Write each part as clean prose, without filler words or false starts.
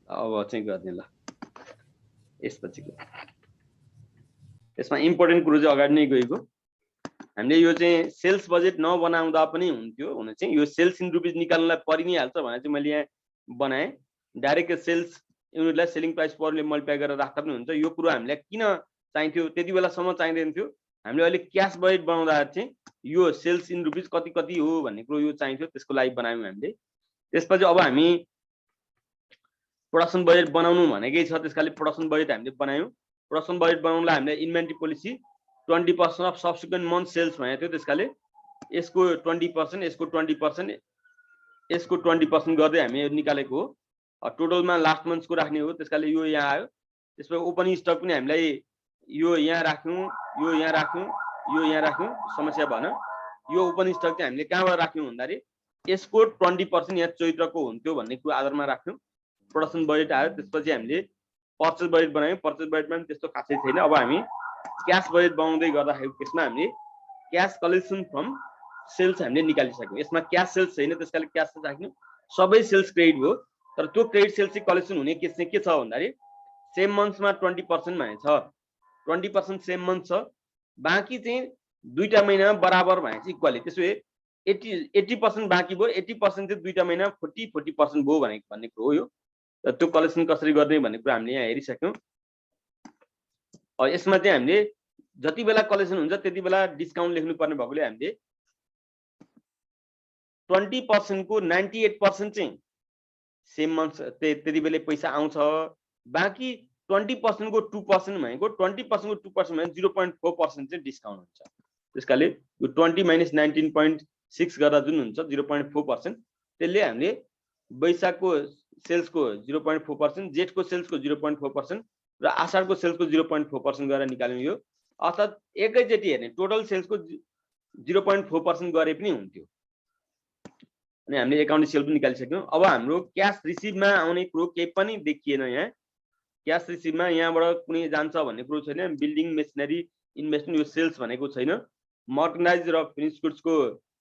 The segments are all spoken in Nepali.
अब चाहिँ गर्ने ल यसपछिको यसमा इम्पोर्टेन्ट कुरो चाहिँ अगाडि नै गएको हामीले यो चाहिँ सेल्स बजेट नबनाउँदा पनि हुन्थ्यो हुन चाहिँ यो सेल्स इन रुपिज निकाल्नलाई परि नै हाल्छ भने चाहिँ मैले यहाँ बनाएँ डाइरेक्ट सेल्स युनिटलाई सेलिङ प्राइस परले मल्टिप्लाई गरेर राख्दा पनि हुन्छ यो कुरो हामीलाई किन चाहिन्थ्यो त्यति बेलासम्म चाहिँदैन थियो हामीले अहिले क्यास बजेट बनाउँदाखेरि चाहिँ यो सेल्स इन रुपिज कति कति हो भन्ने कुरो यो चाहिन्थ्यो त्यसको लागि बनायौँ हामीले त्यसपछि अब हामी प्रोडक्सन बजेट बनाउनु भनेकै छ त्यसकाले प्रोडक्सन बजेट हामीले बनायौँ प्रोडक्सन बजेट बनाउनलाई हामीले inventory policy 20% of subsequent month sales भनेको थियो त्यसकाले यसको 20% यसको 20% यसको 20% गर्दै हामी निकालेको हो टोटलमा लास्ट मन्थको राख्ने हो त्यसकाले यो यहाँ आयो त्यसपछि ओपनिङ स्टक पनि हामीलाई यो यहाँ राख्यौँ यो यहाँ राख्यौँ यो यहाँ राख्यौँ समस्या भएन यो ओपनिङ स्टक चाहिँ हामीले कहाँबाट राख्यौँ भन्दाखेरि यसको 20% यहाँ चैत्रको हुन्थ्यो भन्ने कुरो आधारमा राख्यौँ प्रोडक्सन बजेट आयो त्यसपछि हामीले पर्चेज बजेट बनायौँ पर्चेज बजेटमा पनि त्यस्तो खासै छैन अब हामी क्यास बजेट बनाउँदै गर्दाखेरि त्यसमा हामीले क्यास कलेक्सन फ्रम सेल्स हामीले निकालिसक्यौँ यसमा क्यास सेल्स छैन त्यसकाले क्यास सेल्स राख्यौँ सबै सेल्स क्रेडिट हो तर त्यो क्रेडिट सेल्स चाहिँ कलेक्सन हुने के छ भन्दाखेरि सेम मन्थ्समा 20% भने छ 20% सेम मन्थ छ बाँकी चाहिँ दुईटा महिनामा बराबर भने चाहिँ इक्वली त्यसो भए 80% बाँकी भयो 80% चाहिँ दुईटा महिनामा 40% भयो भन्ने कुरो हो यो त्यो कलेक्सन कसरी गर्ने भन्ने कुरा हामीले यहाँ हेरिसक्यौँ यसमा चाहिँ हामीले जति बेला कलेक्सन हुन्छ त्यति बेला डिस्काउन्ट लेख्नुपर्ने भएकोले हामीले 20% को 98% चाहिँ सेम मन्थ त्यति बेला पैसा आउँछ बाँकी 20% को 2% भनेको 20% को 2% भने 0.4% चाहिँ डिस्काउन्ट हुन्छ त्यसकाले यो 20 माइनस 19.6 गर्दा जुन हुन्छ 0.4% त्यसले हामीले वैशाखको सेल्सको 0.4% जेठको सेल्सको 0.4% र आषाढको सेल्सको 0.4% गरेर निकाल्यौँ यो अर्थात् एकैचोटि हेर्ने टोटल सेल्सको 0.4% गरे पनि हुन्थ्यो अनि हामीले एकाउन्ट सेल पनि निकालिसक्यौँ अब हाम्रो क्यास रिसिभमा आउने कुरो केही पनि देखिएन यहाँ क्यास रिसिभमा यहाँबाट कुनै जान्छ भन्ने कुरो छैन बिल्डिङ मेसिनरी इन्भेस्टमेन्ट यो सेल्स भनेको छैन मर्चेन्डाइज र फिनिश गुड्सको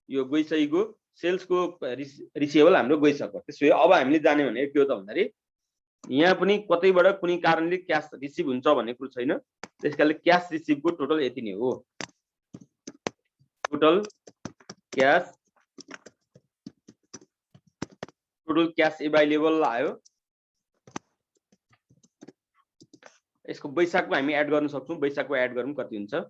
यो गइसकेको सेल्सको रिसिभेबल हाम्रो गइसक्यो त्यसो भए अब हामीले जाने भनेको के हो त भन्दाखेरि यहाँ पनि कतैबाट कुनै कारणले क्यास रिसिभ हुन्छ भन्ने कुरो छैन त्यसकाले क्यास रिसिभको टोटल यति नै हो टोटल क्यास एभाइलेबल आयो यसको वैशाखमा हामी एड गर्न सक्छौँ वैशाखको एड गरौँ कति हुन्छ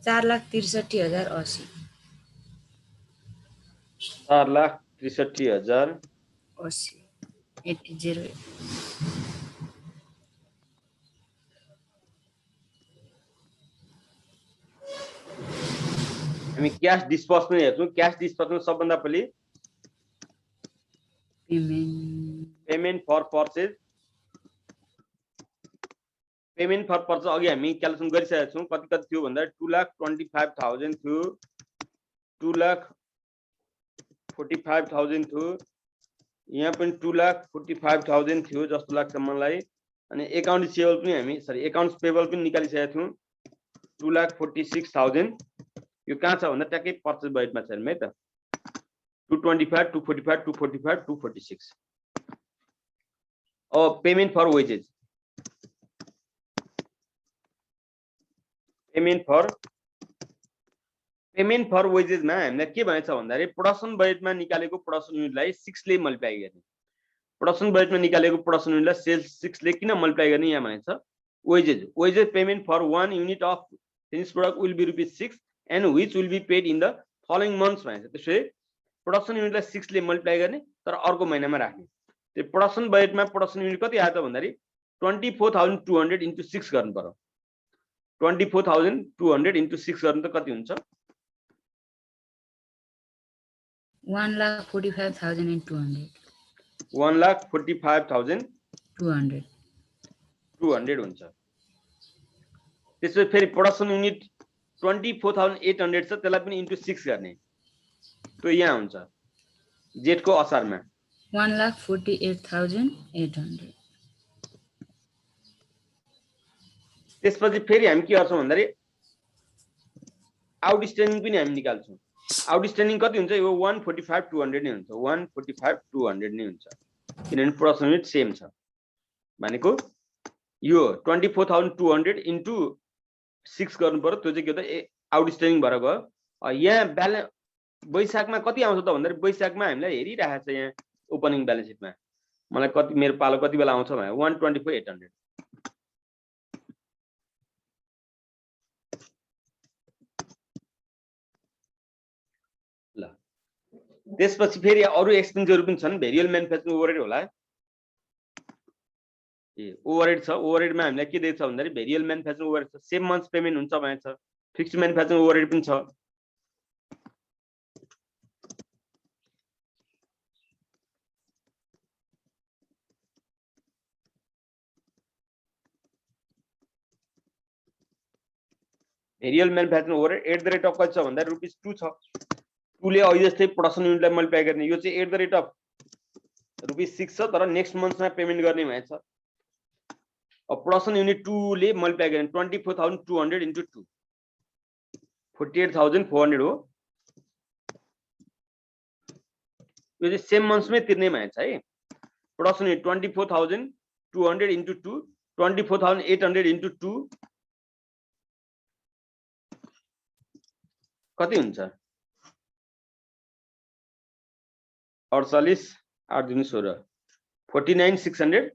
₹4,63,080 4,63,080 हामी क्याश डिस्बर्समेन्ट हेर्छौँ क्याश डिस्बर्समेन्ट सबभन्दा पहिले पेमेन्ट फर पर्चेज अघि हामी क्यालकुलेसन गरिसकेका छौँ कति थियो भन्दा 2,25,000 थियो 2,45,000 थियो यहाँ पनि 2,45,000 थियो जस्तो लाग्छ मलाई अनि एकाउन्ट रिसिभेबल पनि हामी एकाउन्ट्स पेबल पनि निकालिसकेका थियौँ 2,46,000 यो कहाँ छ भन्दा ट्याक्कै पर्चेज बजेटमा छ है त 225 245 245 246 अब payment for wages payment for वेजेसमा हामीलाई के भनेछ भन्दाखेरि प्रोडक्सन बजेटमा निकालेको प्रोडक्सन युनिटलाई 6 ले मल्टिप्लाई गर्ने प्रोडक्सन बजेटमा निकालेको प्रोडक्सन युनिटलाई सेल्स 6 ले किन मल्टिप्लाई गर्ने यहाँ भनेछ wages payment for 1 unit of finish product will be ₹6 and which will be paid in the following months भनेछ त्यसैले प्रोडक्सन युनिटलाई 6 ले मल्टिप्लाई गर्ने तर अर्को महिनामा राख्ने त्यो प्रोडक्सन बजेटमा प्रोडक्सन युनिट कति आयो त भन्दाखेरि 24,200 into 6 गर्नु पर्यो 24,200 into 6 गर्नु त कति हुन्छ 1,45,200 1,45,200 हुन्छ त्यसपछि फेरि प्रोडक्सन युनिट 24,800 छ त्यसलाई पनि इन्टु 6 गर्ने त्यो यहाँ हुन्छ जेठको असारमा 1,48,800. त्यसपछि फेरि हामी के गर्छौं भन्दाखेरि आउटस्ट्यान्डिङ पनि हामी निकाल्छौं। आउटस्ट्यान्डिङ कति हुन्छ? यो 145,200 नै हुन्छ। 145,200 नै हुन्छ किनभने प्रोडक्सन युनिट सेम छ भनेको यो 24,200 इन्टु 6 गर्नु पर्यो। त्यो चाहिँ के हो त आउटस्ट्यान्डिङ भएर गयो। यहाँ ब्यालेन्स वैशाखमा कति आउँछ त भन्दाखेरि वैशाखमा हामीलाई हेरिरहेको छ यहाँ ओपनिङ ब्यालेन्स सिटमा मलाई कति मेरो पालो कति बेला आउँछ भने 124,800। ल त्यसपछि फेरि अरु एक्सपेन्सहरु पनि छन्। भेरिएबल म्यानुफ्याक्चरिङ ओभरहेड होला। ओभरहेड छ। ओभरहेडमा हामीलाई के दिएको छ भन्दाखेरि भेरिएबल म्यानुफ्याक्चरिङ ओभरहेड छ। सेम मन्थ्स पेमेन्ट हुन्छ भनेको छ। फिक्स्ड म्यानुफ्याक्चरिङ ओभरहेड पनि छ। Variable manufacturing overhead at the rate of कति छ भन्दाखेरि ₹2 छ। 2 ले अहिले जस्तै प्रोडक्सन युनिटलाई मल्टिप्लाई गर्ने। यो चाहिँ एट द रेट अफ ₹6 छ तर नेक्स्ट मन्थमा पेमेन्ट गर्ने भएछ। अब प्रोडक्सन युनिट 2 ले मल्टिप्लाई गर्ने 24,200 इन्टु 2 48,400 हो। यो चाहिँ सेम मन्थमै तिर्ने भएछ है। प्रोडक्सन युनिट 24,200 इन्टु 2 24,800 इन्टु 2 कति हुन्छ? 48 8 दुनी 16 49,600।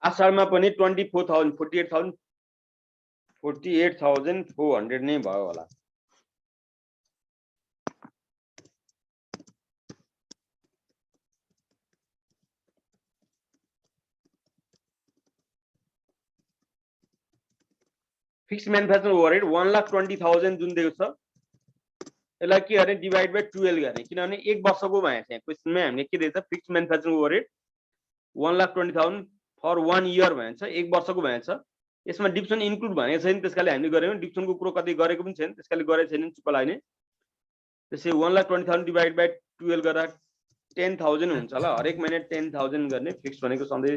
आषाढमा पनि 24,000 48,400 नै भयो होला। फिक्स्ड म्यानुफ्याक्चरिङ ओभरहेड 1,20,000 जुन दिएको छ यसलाई के गर्ने डिभाइड बाइ 12 गर्ने किनभने एक वर्षको भएछ। यहाँ क्वेशनमा हामीले के दिएको छ fixed manufacturing overhead 1,20,000 for 1 year भएछ। एक वर्षको भएछ। यसमा डिप्सन इन्क्लुड भनेको छैन त्यसकाले हामीले गर्यौं। डिप्सनको कुरो कतै गरेको पनि छैन त्यसकाले गरेको छैन चुप लाग्ने। त्यसै 1,20,000 डिभाइड बाइ 12 गर्दा 10,000 हुन्छ होला। हरेक महिना 10,000 गर्ने। फिक्स भनेको सधैँ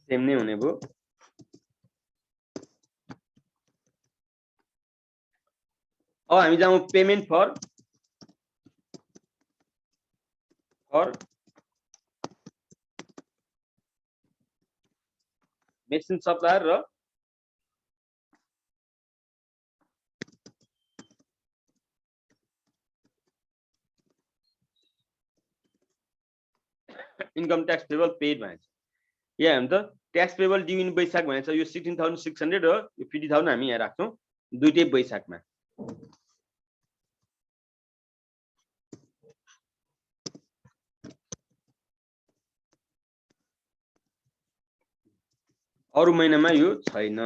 सेम नै हुने भयो। अब हामी जाउँ पेमेन्ट फर मेसिन सप्लायर र इन्कम ट्याक्स पेबल पेड भएछ। यहाँ हामी त ट्याक्स पेबल ड्यू इन वैशाख भएछ। यो 16,600 र यो 50,000 हामी यहाँ राख्छौं दुईटै वैशाखमा। अरु महिनामा यो छैन।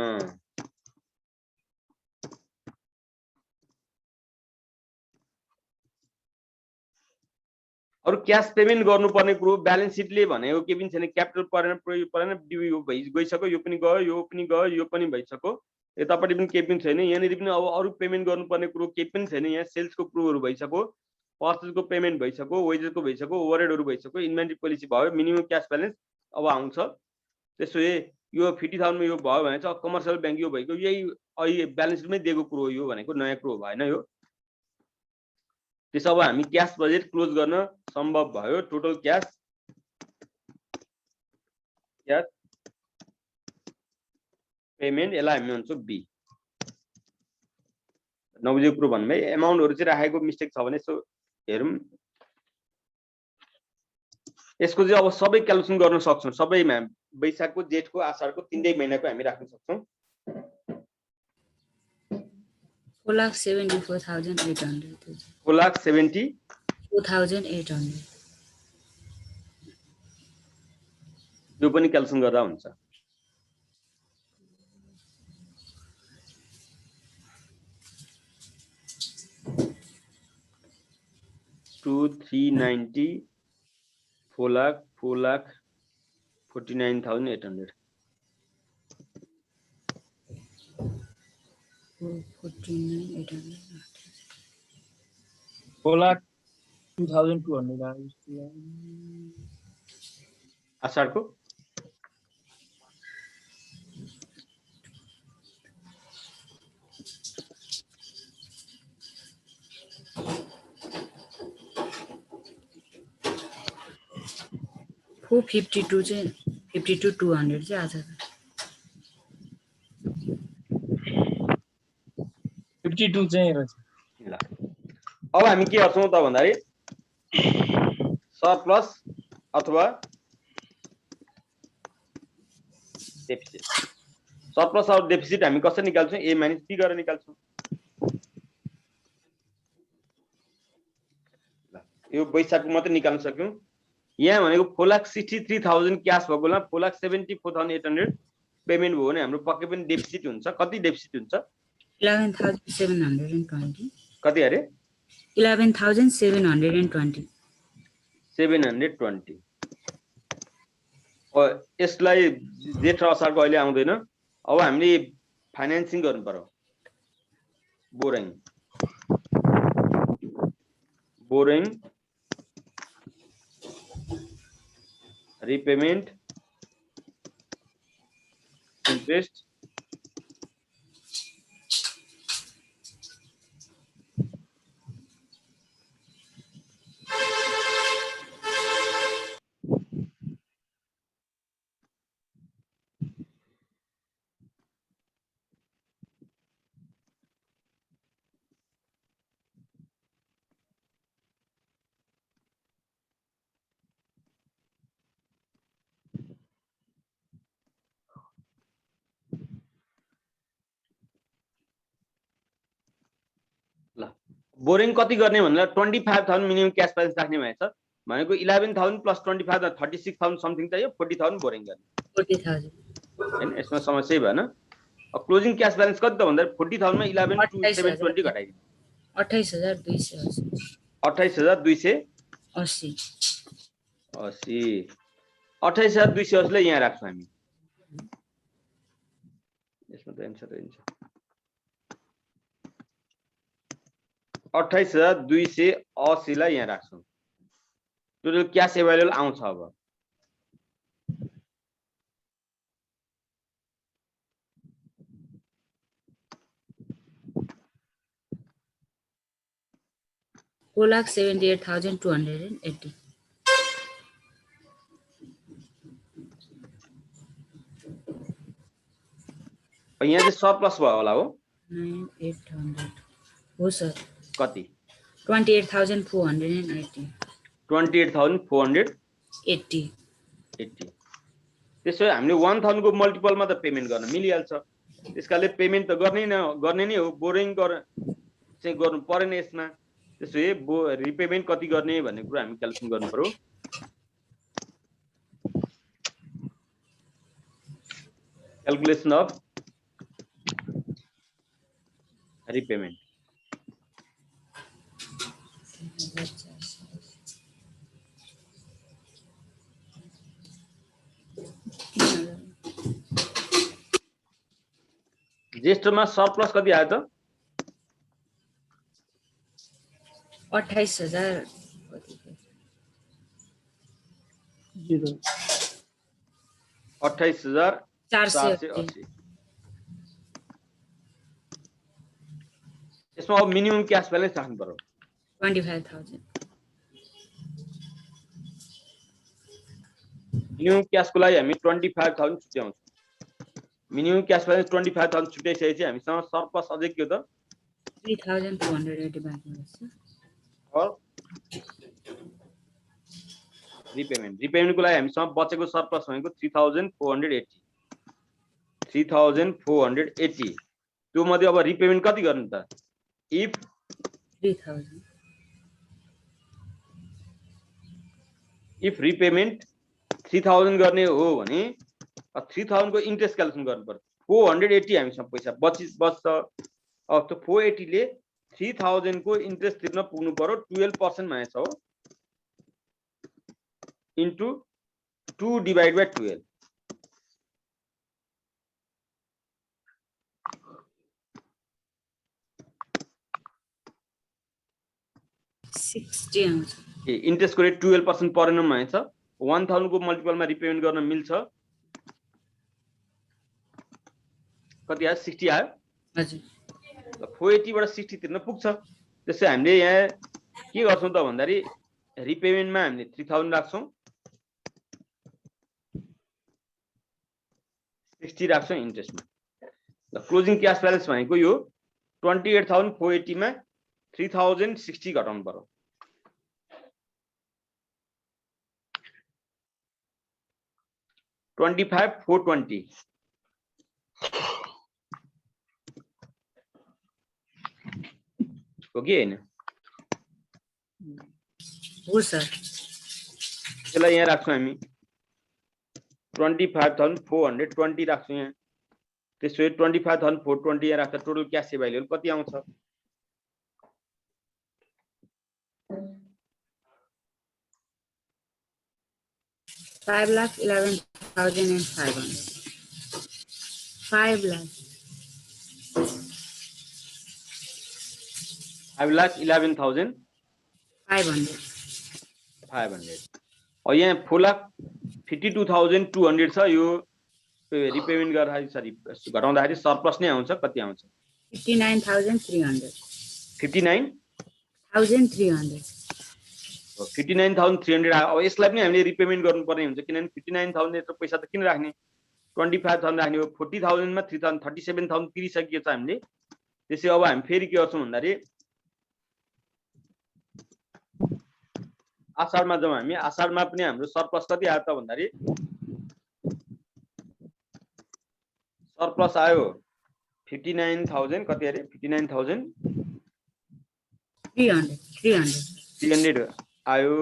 अरु क्याश पेमेन्ट गर्नुपर्ने कुरो ब्यालेन्स सिटले भनेको के पनि छैन। क्यापिटल परेन प्रयोग परेन ड्यू गइसक्यो। यो पनि गयो यो पनि गयो यो पनि भइसक्यो। यतापटि पनि केही पनि छैन। यहाँनिर पनि अब अरु पेमेन्ट गर्नुपर्ने कुरो केही पनि छैन। यहाँ सेल्सको कुरोहरु भइसक्यो। पर्चेजको पेमेन्ट भइसक्यो। वेजेसको भइसक्यो। ओभरहेडहरु भइसक्यो। इन्भेन्टरी पोलिसी भयो। मिनिमम क्याश ब्यालेन्स अब आउँछ। त्यसोभए यो 50,000 मा यो भयो भने चाहिँ कमर्सियल बैंक यो भएको यही अहिले ब्यालेन्स सिटमै दिएको कुरो हो। यो भनेको नयाँ कुरो भएन यो। त्यसो अब हामी क्याश बजेट क्लोज गर्न सम्भव भयो। टोटल क्याश पेमेन्ट यसलाई हामी भन्छौं बी। नबुझेको कुरो भन्नु है। एमाउन्टहरु चाहिँ राखेको मिस्टेक छ भने यसो हेरौं। यसको चाहिँ अब सबै क्याल्कुलेसन गर्न सक्छौं। सबैमा वैशाखको जेठको आषाढको तीनटै महिनाको हामी राख्न सक्छौं। 4,74,800 4,74,800 यो पनि क्याल्कुलेसन गर्दा हुन्छ। 2,390 4,49,800 49,800. 4,02,000 असारको 452 चाहिँ 52,200 चाहिँ आज 52 चाहिँ रहेछ। ल अब हामी के गर्छौं त भन्दाखेरि सरप्लस अथवा डेफिसिट सरप्लस और डेफिसिट हामी कसरी निकाल्छौं a - b गरेर निकाल्छौं। यो वैशाखको मात्र निकाल्न सक्यौं। यहाँ भनेको 4,63,000 क्याश भएको बेला 4,74,800 पेमेन्ट भयो भने हाम्रो पक्कै पनि डेफिसिट हुन्छ। कति डेफिसिट हुन्छ 11,720 कति अरे 11,720 720 यसलाई जेठ र असारको अहिले आउँदैन। अब हामीले फाइनान्सिङ गर्नु पर्यो। बोरिङ repayment interest बोरिङ कति गर्ने भनेर 25,000 मिनिमम क्याश ब्यालेन्स राख्ने भएछ भनेको 11,000 प्लस 25 36,000 समथिङ चाहियो 40,000 बोरिङ गर्ने 40,000 हैन यसमा समस्या भएन। अब क्लोजिङ क्याश ब्यालेन्स कति त भन्दा 40,000 मा 11 to 720 घटाइदिनु 28,280 28,280 28,280 लाई यहाँ राख्छौं हामी। यसमा त एन्सर हुन्छ 28,280 लाई यहाँ राख्छौं। टोटल क्याश अवेलेबल आउँछ। अब4,78,280 यहाँ चाहिँ सरप्लस भयो होला हो 9,800 हो सर कति 28,480 28,480 त्यसो हामीले 1000 को मल्टिपलमा त पेमेन्ट गर्न मिलिहाल्छ। त्यसकाले पेमेन्ट त गर्ने नै हो। बोरिङ चाहिँ गर्नु परेन यसमा। त्यसोभए रिपेमेन्ट कति गर्ने भन्ने कुरा हामी क्याल्कुलेसन गर्नु पर्यो। क्याल्कुलेसन अफ रिपेमेन्ट ज्येष्ठमा सरप्लस कति आयो त 28,000 28,480 यसमा अब मिनिमम क्याश ब्यालेन्स राख्नु पर्यो 25,000 मिनिमम क्याशको लागि हामी 25,000 छुट्याउँछौँ। मिनिमम क्याश ब्यालेन्स 25,000 छुट्याइसकेपछि हामीसँग सरप्लस अझै के हो त 3,280 बाँकी छ। रिपेमेन्टको लागि हामीसँग बचेको सरप्लस भनेको 3,480 त्यो मध्ये अब रिपेमेन्ट कति गर्नु त इफ 3,000 इफ रिपेमेन्ट 3,000 गर्ने हो भने 3,000 को इन्ट्रेस्ट क्याल्कुलेसन गर्नु पर्छ। 480 हामीसँग पैसा बच्छ। अब त्यो 480 ले 3,000 को इन्ट्रेस्ट तिर्न पुग्नु पर्यो 12% मानेछ हो इन्टु 2 डिभाइड बाइ 12 . 60 आउँछ इन्ट्रेस्टको रेट 12% पर एनममा छ 1000 को मल्टिपलमा रिपेमेन्ट गर्न मिल्छ कति आयो 60 आयो हजुर 480 बाट 60 तिर्न पुग्छ त्यसै हामीले यहाँ के गर्छौं त भन्दाखेरि रिपेमेन्टमा हामीले 3000 राख्छौं 60 राख्छौं इन्ट्रेस्टमा ल क्लोजिङ क्याश ब्यालेन्स भनेको यो 28480 मा 3060 घटाउनु पर्यो 25,420 हो कि हैन हो सर त्यसलाई यहाँ राख्छौं हामी 25,420 राख्छौं यहाँ त्यसपछि 25,420 यहाँ राख्दा टोटल क्याश एभाइलेबल कति आउँछ 5,11,500 5 lakh 5,11,500 और यहाँ 4,52,200 छ यो रिपेमेन्ट गर्दाखेरि सरी घटाउँदाखेरि सरप्लस नै आउँछ कति आउँछ 59,300 59,300 अब यसलाई पनि हामीले रिपेमेन्ट गर्नुपर्ने हुन्छ किनभने 59,000 यत्रो पैसा त किन राख्ने 25,000 राख्ने हो 40,000 मा 3,000 37,000 तिरिसकिएको छ हामीले त्यसै अब हामी फेरि के गर्छौं भन्दाखेरि आषाढमा जाउँ हामी आषाढमा पनि हाम्रो सरप्लस कति आयो त भन्दाखेरि सरप्लस आयो 59,000 कति अरे 59,300 आयो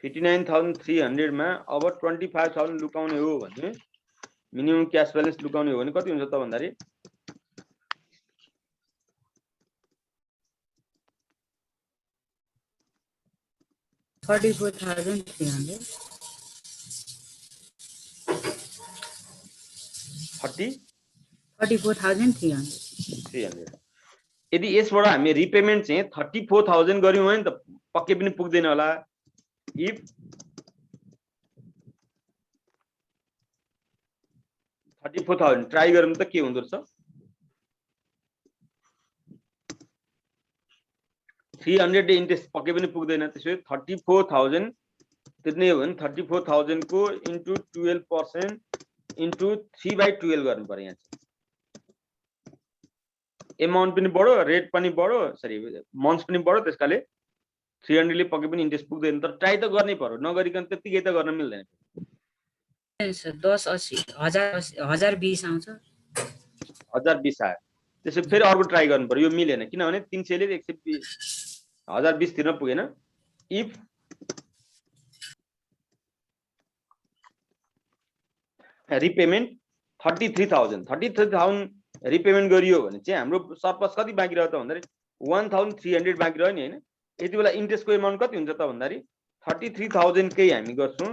59,300 मा अब 25,000 लुकाउने हो भने मिनिमम क्याश ब्यालेन्स लुकाउने हो भने कति हुन्छ त भन्दाखेरि 34,300 34,300 यदि यसबाट हामी रिपेमेन्ट चाहिँ 34,000 गर्यौं भने त पक्कै पनि पुग्दैन होला इफ 34,000 ट्राई गरौँ त के हुँदो रहेछ 300 इन्ट्रेस्ट पक्कै पनि पुग्दैन त्यसैले 34,000 तिर्ने हो भने 34,000 को इन्टु 12% इन्टु 3/12 गर्नु पर्यो यहाँ एमाउन्ट पनि बढो रेट पनि बढो सरी मन्थ्स पनि बढो त्यसकाले 300 ले पक्कै पनि इन्ट्रेस्ट पुग्दैन तर ट्राई त गर्नै पर्यो नगरिकन त्यतिकै त गर्न मिल्दैन सर 1080 1020 आउँछ 1020 आयो त्यसै फेरि अर्को ट्राई गर्नु पर्यो यो मिलेन किनभने 300 ले 120 1020 तिर्न पुगेन इफ रिपेमेन्ट 33,000 रिपेमेन्ट गरियो भने चाहिँ हाम्रो सरप्लस कति बाँकी रह्यो त भन्दाखेरि 1,300 बाँकी रह्यो नि हैन यति बेला इन्ट्रेस्टको एमाउन्ट कति हुन्छ त भन्दाखेरि 33,000 कै हामी गर्छौं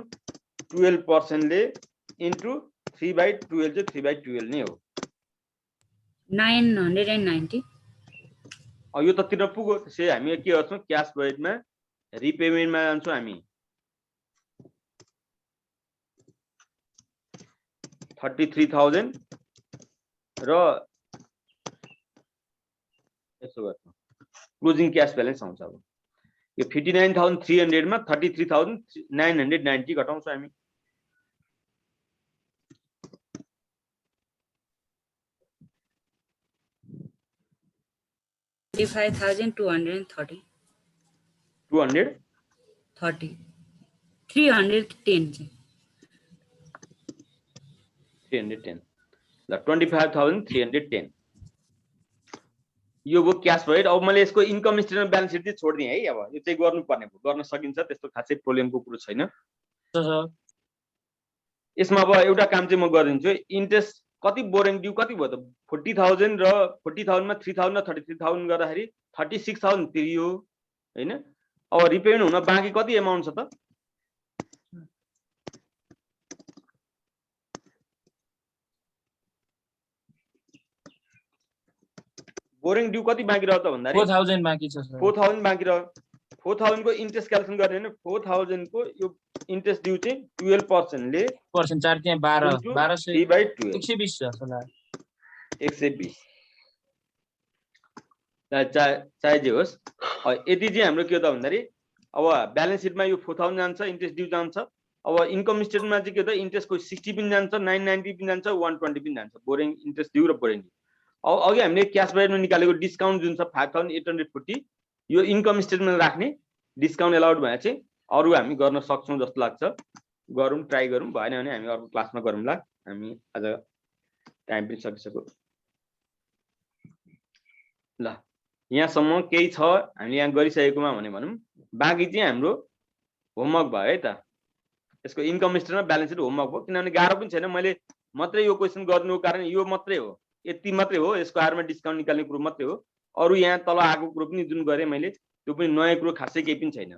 12% ले इन्टु 3/12 चाहिँ 3/12 नै हो 990 यो त तिर्न पुग्यो त्यसै हामी के गर्छौं क्याश बजेटमा रिपेमेन्टमा जान्छौं हामी 33,000 र यसो गर्छौं क्लोजिङ क्याश ब्यालेन्स आउँछ अब यो 59,300 मा 33,990 घटाउँछौं हामी 25,230 230 310 310 ल 25,310 यो भयो क्याश बजेट अब मैले यसको इन्कम स्टेटमेन्ट ब्यालेन्स सिट चाहिँ छोड्दिए है अब यो चाहिँ गर्नुपर्ने भयो गर्न सकिन्छ त्यस्तो खासै प्रब्लमको कुरो छैन यसमा अब एउटा काम चाहिँ म गरिदिन्छु इन्ट्रेस्ट कति बोरिङ ड्यू कति भयो त 40,000 र 40,000 मा 3,000 र 33,000 गर्दाखेरि 36,000 तिरियो हैन अब रिपेमेन्ट हुन बाँकी कति एमाउन्ट छ त बोरिङ ड्यू कति बाँकी रह्यो त भन्दाखेरि 4,000 बाँकी छ सर 4,000 बाँकी रह्यो 4000 को इन्ट्रेस्ट क्याल्कुलेसन गर्ने हैन 4000 को यो इन्ट्रेस्ट ड्यू चाहिँ 12% ले पर्सेन्ट 4 त्यहाँ 12 1200 3/12 120 जस्तो लाग्यो 120 चाहे जे होस् यति चाहिँ हाम्रो के हो त भन्दाखेरि अब ब्यालेन्स सिटमा यो 4000 जान्छ इन्ट्रेस्ट ड्यू जान्छ अब इन्कम स्टेटमेन्टमा चाहिँ के हो त इन्ट्रेस्ट को 60 पनि जान्छ 990 पनि जान्छ 120 पनि जान्छ बोरिङ इन्ट्रेस्ट ड्यू र बोरिङ अब अघि हामीले क्याश बजेटमा निकालेको डिस्काउन्ट जुन छ 5840 यो इन्कम स्टेटमेन्ट राख्ने डिस्काउन्ट एलाउड भए चाहिँ अरु हामी गर्न सक्छौं जस्तो लाग्छ गरौँ ट्राई गरौँ भएन भने हामी अर्को क्लासमा गरौँला हामी आज टाइम पनि सकिसक्यो ल यहाँसम्म केही छ हामीले यहाँ गरिसकेकोमा भने भनौं बाँकी चाहिँ हाम्रो होमवर्क भयो है त यसको income statement balance seat homework भयो किनभने गाह्रो पनि छैन मैले मात्रै यो क्वेशन गर्नुको कारण यो मात्रै हो यति मात्रै हो यसको आधारमा डिस्काउन्ट निकाल्ने कुरो मात्रै हो अरु यहाँ तल आएको कुरो पनि जुन गरे मैले त्यो पनि नयाँ कुरो खासै केही पनि छैन